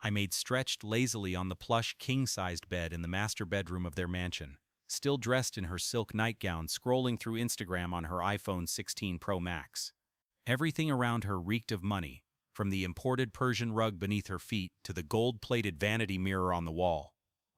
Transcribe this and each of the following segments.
I-maid stretched lazily on the plush king-sized bed in the master bedroom of their mansion, still dressed in her silk nightgown, scrolling through Instagram on her iPhone 16 Pro Max. Everything around her reeked of money, from the imported Persian rug beneath her feet to the gold-plated vanity mirror on the wall.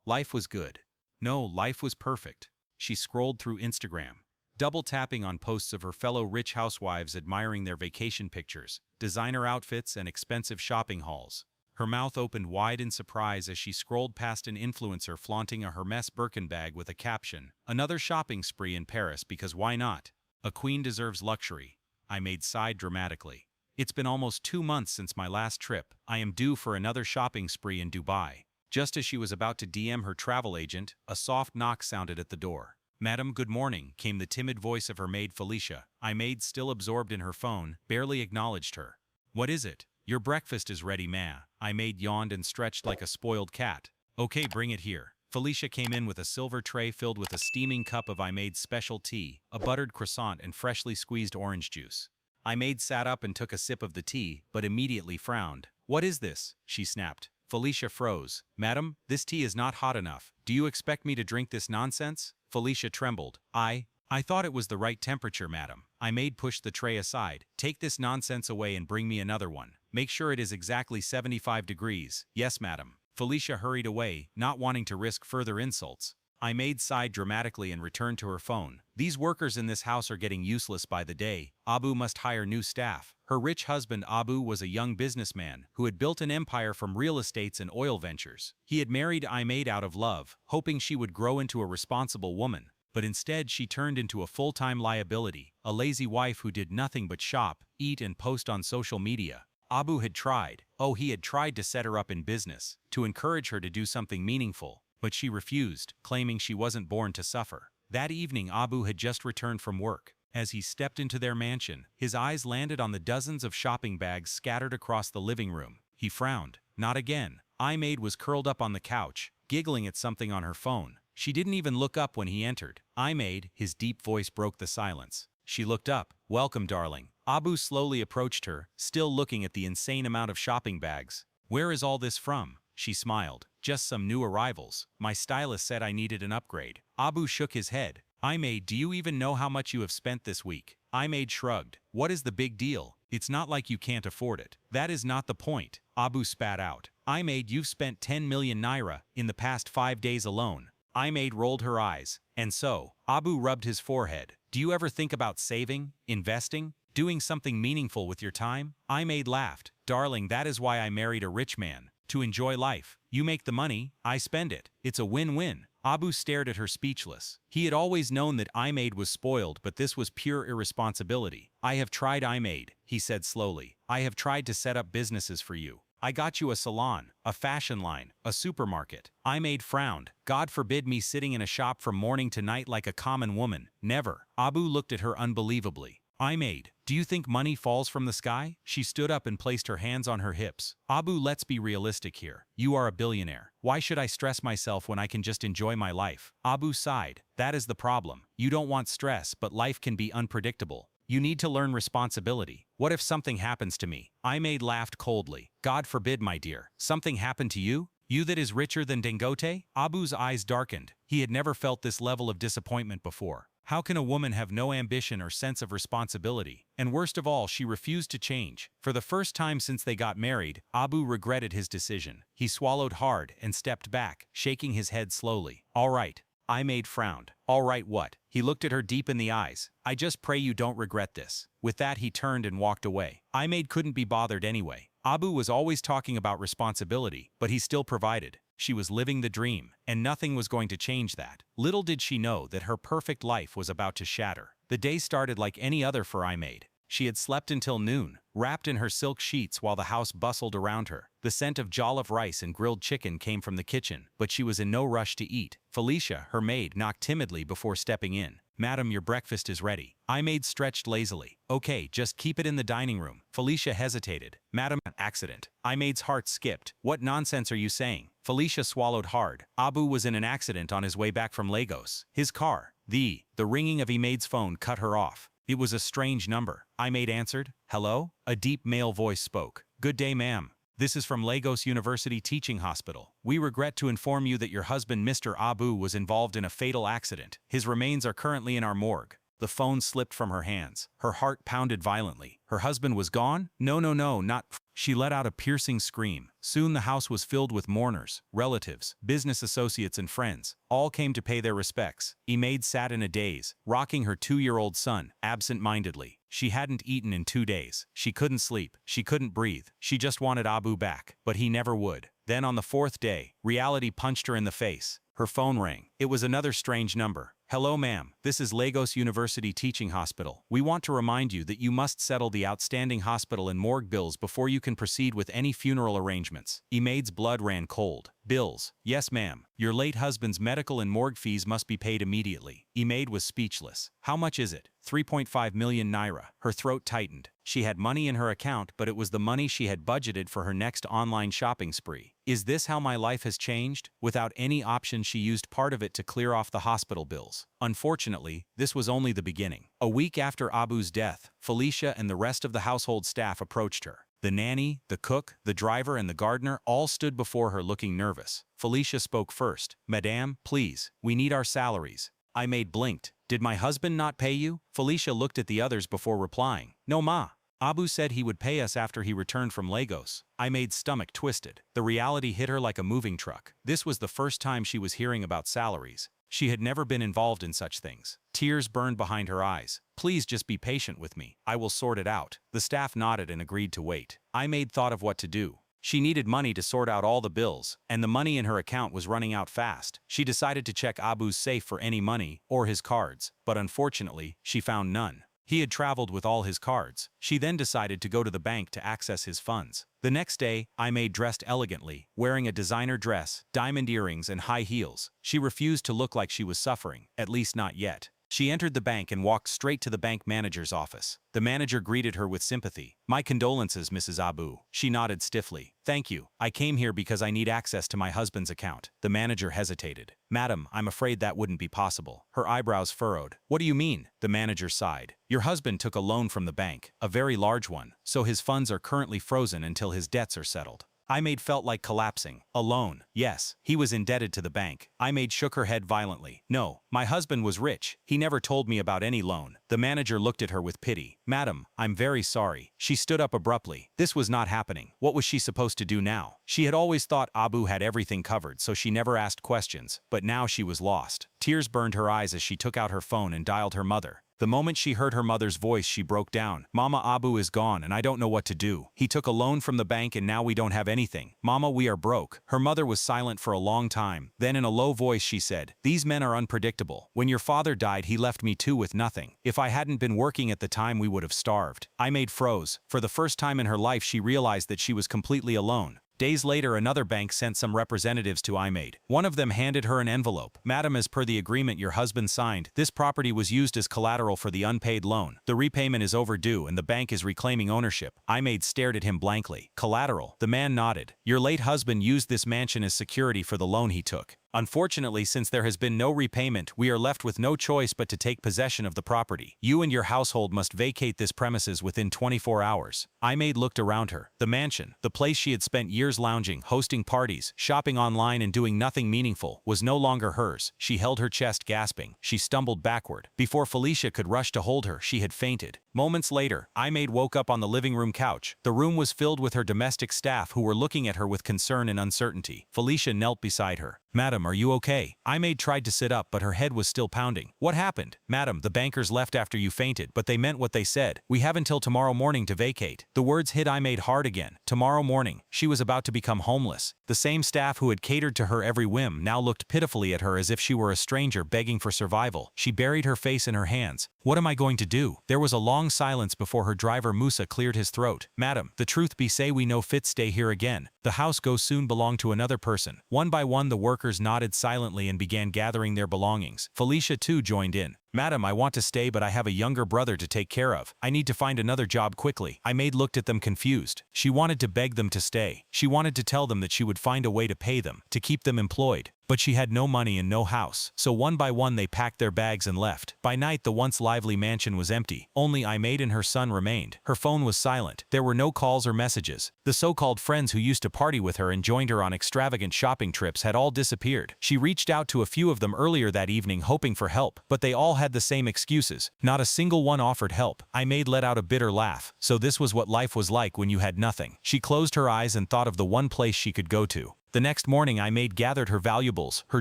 Life was good. No, life was perfect. She scrolled through Instagram, double-tapping on posts of her fellow rich housewives admiring their vacation pictures, designer outfits, and expensive shopping hauls. Her mouth opened wide in surprise as she scrolled past an influencer flaunting a Hermès Birkin bag with a caption, "Another shopping spree in Paris because why not? A queen deserves luxury." I-maid sighed dramatically. "It's been almost 2 months since my last trip. I am due for another shopping spree in Dubai." Just as she was about to DM her travel agent, a soft knock sounded at the door. "Madam, good morning," came the timid voice of her maid Felicia. I-maid, still absorbed in her phone, barely acknowledged her. "What is it?" "Your breakfast is ready, ma." I-maid yawned and stretched like a spoiled cat. "Okay, bring it here." Felicia came in with a silver tray filled with a steaming cup of I-maid's special tea, a buttered croissant, and freshly squeezed orange juice. I-maid sat up and took a sip of the tea, but immediately frowned. "What is this?" she snapped. Felicia froze. "Madam, this tea is not hot enough. Do you expect me to drink this nonsense?" Felicia trembled. I thought it was the right temperature, madam." I-maid pushed the tray aside. "Take this nonsense away and bring me another one. Make sure it is exactly 75 degrees. Yes, madam." Felicia hurried away, not wanting to risk further insults. I-maid sighed dramatically and returned to her phone. "These workers in this house are getting useless by the day. Abu must hire new staff." Her rich husband Abu was a young businessman who had built an empire from real estates and oil ventures. He had married I-maid out of love, hoping she would grow into a responsible woman. But instead she turned into a full-time liability, a lazy wife who did nothing but shop, eat, and post on social media. Abu had tried. He had tried to set her up in business, to encourage her to do something meaningful. But she refused, claiming she wasn't born to suffer. That evening Abu had just returned from work. As he stepped into their mansion, his eyes landed on the dozens of shopping bags scattered across the living room. He frowned. Not again. I-maid was curled up on the couch, giggling at something on her phone. She didn't even look up when he entered. I-maid, his deep voice broke the silence. She looked up. "Welcome, darling." Abu slowly approached her, still looking at the insane amount of shopping bags. "Where is all this from?" She smiled. "Just some new arrivals. My stylist said I needed an upgrade." Abu shook his head. I-maid, do you even know how much you have spent this week?" I-maid shrugged. "What is the big deal? It's not like you can't afford it." "That is not the point." Abu spat out. I-maid, you've spent 10 million naira in the past 5 days alone." I-maid rolled her eyes. "And so?" Abu rubbed his forehead. "Do you ever think about saving, investing, doing something meaningful with your time?" I-maid laughed. "Darling, that is why I married a rich man. To enjoy life. You make the money, I spend it. It's a win-win." Abu stared at her speechless. He had always known that I-maid was spoiled, but this was pure irresponsibility. "I have tried, I-maid," he said slowly. "I have tried to set up businesses for you. I got you a salon, a fashion line, a supermarket." I-maid frowned. "God forbid me sitting in a shop from morning to night like a common woman. Never." Abu looked at her unbelievably. "I-maid, do you think money falls from the sky?" She stood up and placed her hands on her hips. "Abu, let's be realistic here. You are a billionaire. Why should I stress myself when I can just enjoy my life?" Abu sighed. "That is the problem. You don't want stress, but life can be unpredictable. You need to learn responsibility. What if something happens to me?" I-maid laughed coldly. "God forbid, my dear. Something happened to you? You that is richer than Dangote?" Abu's eyes darkened. He had never felt this level of disappointment before. How can a woman have no ambition or sense of responsibility? And worst of all, she refused to change. For the first time since they got married, Abu regretted his decision. He swallowed hard and stepped back, shaking his head slowly. "All right." I-maid frowned. "All right what?" He looked at her deep in the eyes. "I just pray you don't regret this." With that he turned and walked away. I-maid couldn't be bothered anyway. Abu was always talking about responsibility, but he still provided. She was living the dream, and nothing was going to change that. Little did she know that her perfect life was about to shatter. The day started like any other for I-maid. She had slept until noon, wrapped in her silk sheets while the house bustled around her. The scent of jollof rice and grilled chicken came from the kitchen, but she was in no rush to eat. Felicia, her maid, knocked timidly before stepping in. "Madam, your breakfast is ready." I-maid stretched lazily. "Okay, just keep it in the dining room." Felicia hesitated. "Madam, accident." I-maid's heart skipped. "What nonsense are you saying?" Felicia swallowed hard. Abu was in an accident on his way back from Lagos. His car. The ringing of I-maid's phone cut her off. It was a strange number. I-maid answered. "Hello?" A deep male voice spoke. "Good day, ma'am." This is from Lagos University Teaching Hospital. We regret to inform you that your husband, Mr. Abu, was involved in a fatal accident. His remains are currently in our morgue. The phone slipped from her hands. Her heart pounded violently. Her husband was gone? No, not. She let out a piercing scream. Soon the house was filled with mourners, relatives, business associates and friends. All came to pay their respects. Imaid sat in a daze, rocking her 2-year-old son, absent-mindedly. She hadn't eaten in 2 days. She couldn't sleep. She couldn't breathe. She just wanted Abu back, but he never would. Then on the 4th day, reality punched her in the face. Her phone rang. It was another strange number. Hello, ma'am. This is Lagos University Teaching Hospital. We want to remind you that you must settle the outstanding hospital and morgue bills before you can proceed with any funeral arrangements. Imaid's blood ran cold. Bills. Yes, ma'am. Your late husband's medical and morgue fees must be paid immediately. Imaid was speechless. How much is it? 3.5 million naira. Her throat tightened. She had money in her account, but it was the money she had budgeted for her next online shopping spree. Is this how my life has changed? Without any option, she used part of it to clear off the hospital bills. Unfortunately, this was only the beginning. A week after Abu's death, Felicia and the rest of the household staff approached her. The nanny, the cook, the driver, and the gardener all stood before her looking nervous. Felicia spoke first. Madame, please, we need our salaries. Imaid blinked. Did my husband not pay you? Felicia looked at the others before replying. No, ma. Abu said he would pay us after he returned from Lagos. Imaid's stomach twisted. The reality hit her like a moving truck. This was the first time she was hearing about salaries. She had never been involved in such things. Tears burned behind her eyes. Please just be patient with me. I will sort it out. The staff nodded and agreed to wait. Imaid thought of what to do. She needed money to sort out all the bills, and the money in her account was running out fast. She decided to check Abu's safe for any money or his cards, but unfortunately, she found none. He had traveled with all his cards. She then decided to go to the bank to access his funds. The next day, Imaid dressed elegantly, wearing a designer dress, diamond earrings, and high heels. She refused to look like she was suffering, at least not yet. She entered the bank and walked straight to the bank manager's office. The manager greeted her with sympathy. My condolences, Mrs. Abu. She nodded stiffly. Thank you. I came here because I need access to my husband's account. The manager hesitated. Madam, I'm afraid that wouldn't be possible. Her eyebrows furrowed. What do you mean? The manager sighed. Your husband took a loan from the bank, a very large one, so his funds are currently frozen until his debts are settled. Imaid felt like collapsing. A loan. Yes, he was indebted to the bank. Imaid shook her head violently. No, my husband was rich. He never told me about any loan. The manager looked at her with pity. Madam, I'm very sorry. She stood up abruptly. This was not happening. What was she supposed to do now? She had always thought Abu had everything covered, so she never asked questions. But now she was lost. Tears burned her eyes as she took out her phone and dialed her mother. The moment she heard her mother's voice, she broke down. Mama, Abu is gone and I don't know what to do. He took a loan from the bank and now we don't have anything. Mama, we are broke. Her mother was silent for a long time. Then in a low voice she said, these men are unpredictable. When your father died, he left me too with nothing. If I hadn't been working at the time, we would have starved. Imaid froze. For the first time in her life, she realized that she was completely alone. Days later, another bank sent some representatives to Imaid. One of them handed her an envelope. Madam, as per the agreement your husband signed, this property was used as collateral for the unpaid loan. The repayment is overdue and the bank is reclaiming ownership. Imaid stared at him blankly. Collateral? The man nodded. Your late husband used this mansion as security for the loan he took. Unfortunately, since there has been no repayment, we are left with no choice but to take possession of the property. You and your household must vacate this premises within 24 hours. Imaid looked around her. The mansion, the place she had spent years lounging, hosting parties, shopping online and doing nothing meaningful, was no longer hers. She held her chest gasping. She stumbled backward. Before Felicia could rush to hold her, she had fainted. Moments later, Imaid woke up on the living room couch. The room was filled with her domestic staff who were looking at her with concern and uncertainty. Felicia knelt beside her. Madam, are you okay? Imaid tried to sit up, but her head was still pounding. What happened? Madam, the bankers left after you fainted, but they meant what they said. We have until tomorrow morning to vacate. The words hit Imaid hard again. Tomorrow morning. She was about to become homeless. The same staff who had catered to her every whim now looked pitifully at her as if she were a stranger begging for survival. She buried her face in her hands. What am I going to do? There was a long silence before her driver Musa cleared his throat. Madam, the truth be say we no fit stay here again. The house go soon belong to another person. One by one the workers nodded silently and began gathering their belongings. Felicia too joined in. Madam, I want to stay but I have a younger brother to take care of. I need to find another job quickly. Imaid looked at them confused. She wanted to beg them to stay. She wanted to tell them that she would find a way to pay them, to keep them employed. But she had no money and no house, so one by one they packed their bags and left. By night the once lively mansion was empty. Only Imaid and her son remained. Her phone was silent. There were no calls or messages. The so-called friends who used to party with her and joined her on extravagant shopping trips had all disappeared. She reached out to a few of them earlier that evening hoping for help, but they all had the same excuses. Not a single one offered help. Imaid let out a bitter laugh. So this was what life was like when you had nothing. She closed her eyes and thought of the one place she could go to. The next morning Imaid gathered her valuables, her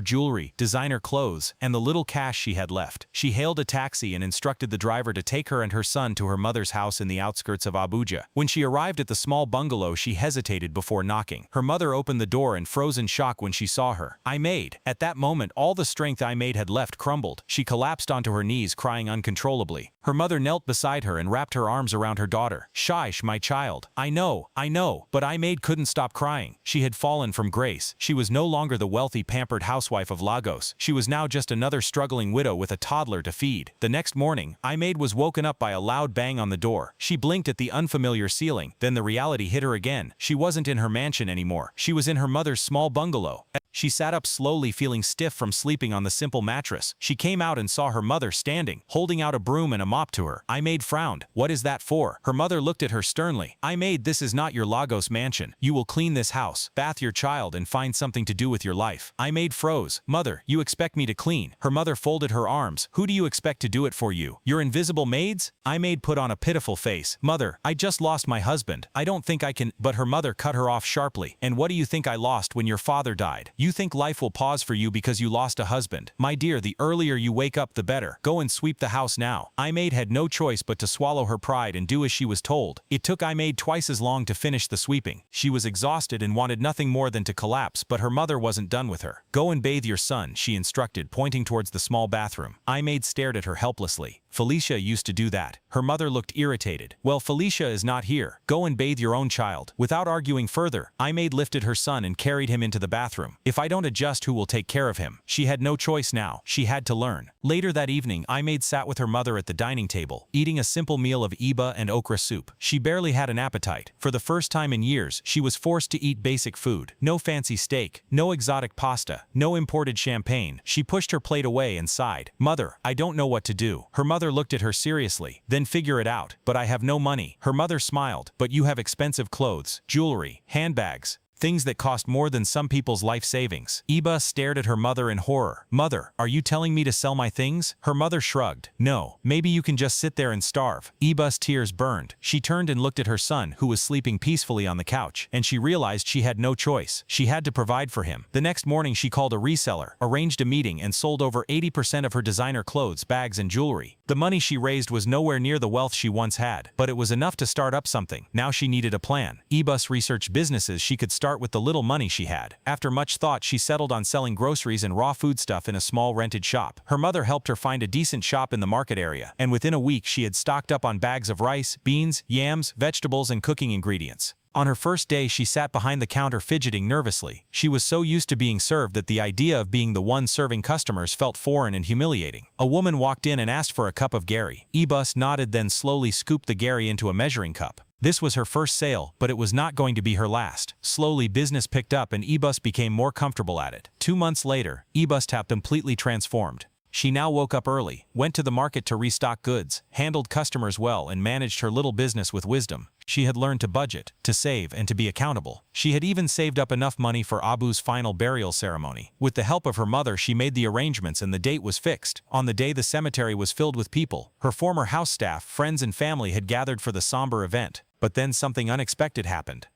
jewelry, designer clothes, and the little cash she had left. She hailed a taxi and instructed the driver to take her and her son to her mother's house in the outskirts of Abuja. When she arrived at the small bungalow she hesitated before knocking. Her mother opened the door in frozen shock when she saw her. Imaid. At that moment all the strength Imaid had left crumbled. She collapsed onto her knees crying uncontrollably. Her mother knelt beside her and wrapped her arms around her daughter. "Shaish, my child. I know. But Imaid couldn't stop crying. She had fallen from grace. She was no longer the wealthy, pampered housewife of Lagos. She was now just another struggling widow with a toddler to feed. The next morning, Imaid was woken up by a loud bang on the door. She blinked at the unfamiliar ceiling. Then the reality hit her again. She wasn't in her mansion anymore. She was in her mother's small bungalow. She sat up slowly, feeling stiff from sleeping on the simple mattress. She came out and saw her mother standing, holding out a broom and a mop to her. Imaid frowned. "What is that for?" Her mother looked at her sternly. "Imaid, this is not your Lagos mansion. You will clean this house, bath your child, and find something to do with your life." Imaid froze. "Mother, you expect me to clean?" Her mother folded her arms. "Who do you expect to do it for you? Your invisible maids?" Imaid put on a pitiful face. "Mother, I just lost my husband. I don't think I can—" But her mother cut her off sharply. "And what do you think I lost when your father died? You think life will pause for you because you lost a husband? My dear, the earlier you wake up the better. Go and sweep the house now." Imaid had no choice but to swallow her pride and do as she was told. It took Imaid twice as long to finish the sweeping. She was exhausted and wanted nothing more than to collapse, but her mother wasn't done with her. "Go and bathe your son," she instructed, pointing towards the small bathroom. Imaid stared at her helplessly. "Felicia used to do that." Her mother looked irritated. "Well, Felicia is not here. Go and bathe your own child." Without arguing further, Imaid lifted her son and carried him into the bathroom. "If I don't adjust, who will take care of him?" She had no choice now. She had to learn. Later that evening, Imaid sat with her mother at the dining table, eating a simple meal of iba and okra soup. She barely had an appetite. For the first time in years, she was forced to eat basic food. No fancy steak, no exotic pasta, no imported champagne. She pushed her plate away and sighed. "Mother, I don't know what to do." Her mother looked at her seriously. "Then figure it out." "But I have no money." Her mother smiled. "But you have expensive clothes, jewelry, handbags. Things that cost more than some people's life savings." Iba stared at her mother in horror. "Mother, are you telling me to sell my things?" Her mother shrugged. "No, maybe you can just sit there and starve." Iba's tears burned. She turned and looked at her son, who was sleeping peacefully on the couch, and she realized she had no choice. She had to provide for him. The next morning she called a reseller, arranged a meeting, and sold over 80% of her designer clothes, bags, and jewelry. The money she raised was nowhere near the wealth she once had, but it was enough to start up something. Now she needed a plan. Ibus researched businesses she could start with the little money she had. After much thought, she settled on selling groceries and raw foodstuff in a small rented shop. Her mother helped her find a decent shop in the market area, and within a week she had stocked up on bags of rice, beans, yams, vegetables, and cooking ingredients. On her first day, she sat behind the counter fidgeting nervously. She was so used to being served that the idea of being the one serving customers felt foreign and humiliating. A woman walked in and asked for a cup of Gary. Ibus nodded, then slowly scooped the Gary into a measuring cup. This was her first sale, but it was not going to be her last. Slowly, business picked up and Ibus became more comfortable at it. 2 months later, Ibus had completely transformed. She now woke up early, went to the market to restock goods, handled customers well, and managed her little business with wisdom. She had learned to budget, to save, and to be accountable. She had even saved up enough money for Abu's final burial ceremony. With the help of her mother, she made the arrangements and the date was fixed. On the day, the cemetery was filled with people. Her former house staff, friends, and family had gathered for the somber event. But then something unexpected happened.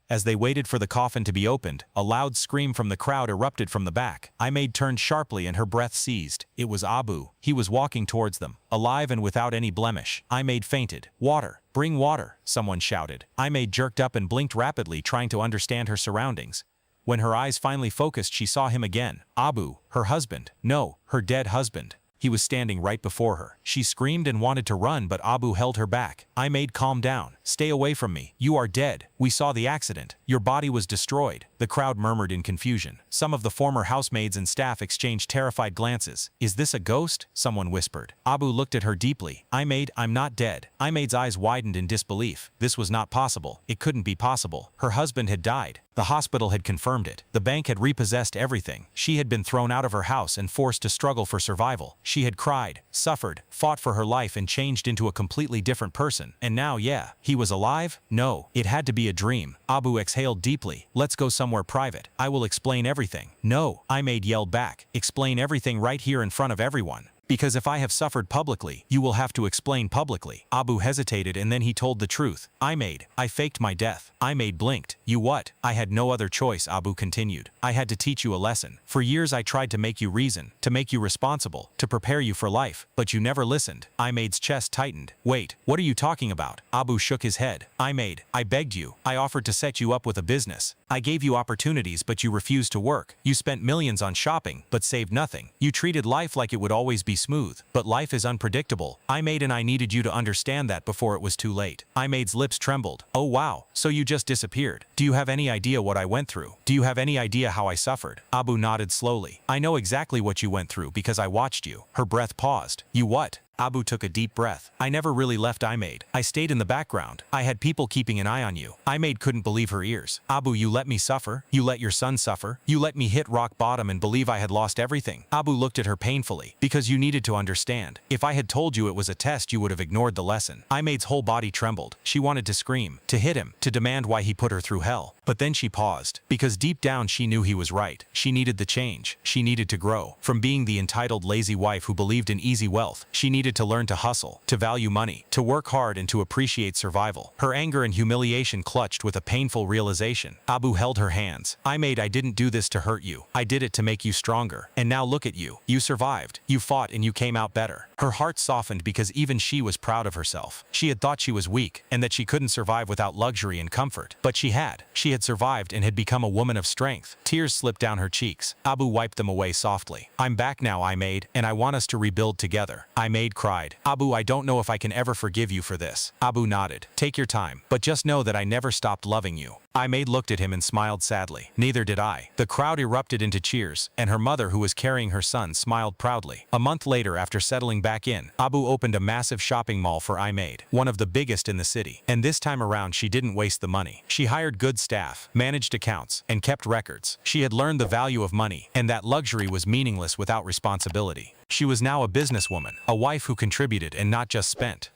As they waited for the coffin to be opened, a loud scream from the crowd erupted from the back. Imaid turned sharply and her breath seized. It was Abu. He was walking towards them, alive and without any blemish. Imaid fainted. "Water! Bring water!" someone shouted. Imaid jerked up and blinked rapidly, trying to understand her surroundings. When her eyes finally focused, she saw him again. Abu, her husband. No, her dead husband. He was standing right before her. She screamed and wanted to run, but Abu held her back. "Imaid, calm down. Stay away from me. You are dead. We saw the accident. Your body was destroyed." The crowd murmured in confusion. Some of the former housemaids and staff exchanged terrified glances. "Is this a ghost?" someone whispered. Abu looked at her deeply. "Imaid, I'm not dead." Imaid's eyes widened in disbelief. This was not possible. It couldn't be possible. Her husband had died. The hospital had confirmed it. The bank had repossessed everything. She had been thrown out of her house and forced to struggle for survival. She had cried, suffered, fought for her life and changed into a completely different person. And now, yeah, he was alive? No, it had to be a dream. Abu exhaled deeply. Let's go somewhere private. I will explain everything. No, Ahmed yelled back. Explain everything right here in front of everyone. Because if I have suffered publicly, you will have to explain publicly. Abu hesitated and then he told the truth. I faked my death. Ahmed blinked. You what? I had no other choice, Abu continued. I had to teach you a lesson. For years I tried to make you reason, to make you responsible, to prepare you for life, but you never listened. Ahmed's chest tightened. Wait, what are you talking about? Abu shook his head. Ahmed, I begged you. I offered to set you up with a business. I gave you opportunities but you refused to work. You spent millions on shopping, but saved nothing. You treated life like it would always be smooth. But life is unpredictable. Ahmed and I needed you to understand that before it was too late. Ahmed's lips trembled. Oh wow, so you just disappeared. Do you have any idea what I went through? Do you have any idea how I suffered? Abu nodded slowly. I know exactly what you went through because I watched you. Her breath paused. You what? Abu took a deep breath. I never really left Ahmed. I stayed in the background. I had people keeping an eye on you. Ahmed couldn't believe her ears. Abu, you let me suffer. You let your son suffer. You let me hit rock bottom and believe I had lost everything. Abu looked at her painfully. Because you needed to understand. If I had told you it was a test, you would have ignored the lesson. Ahmed's whole body trembled. She wanted to scream, to hit him, to demand why he put her through hell. But then she paused. Because deep down she knew he was right. She needed the change. She needed to grow. From being the entitled lazy wife who believed in easy wealth, she needed to learn to hustle, to value money, to work hard and to appreciate survival. Her anger and humiliation clutched with a painful realization. Abu held her hands. I didn't do this to hurt you. I did it to make you stronger. And now look at you. You survived. You fought and you came out better. Her heart softened because even she was proud of herself. She had thought she was weak and that she couldn't survive without luxury and comfort. But she had. She had survived and had become a woman of strength. Tears slipped down her cheeks. Abu wiped them away softly. I'm back now, Ahmed, and I want us to rebuild together. Ahmed cried. Abu, I don't know if I can ever forgive you for this. Abu nodded. Take your time, but just know that I never stopped loving you. Ahmed looked at him and smiled sadly. Neither did I. The crowd erupted into cheers, and her mother, who was carrying her son, smiled proudly. A month later, after settling back in, Abu opened a massive shopping mall for Ahmed, one of the biggest in the city. And this time around, she didn't waste the money. She hired good staff, managed accounts, and kept records. She had learned the value of money, and that luxury was meaningless without responsibility. She was now a businesswoman, a wife who contributed and not just spent.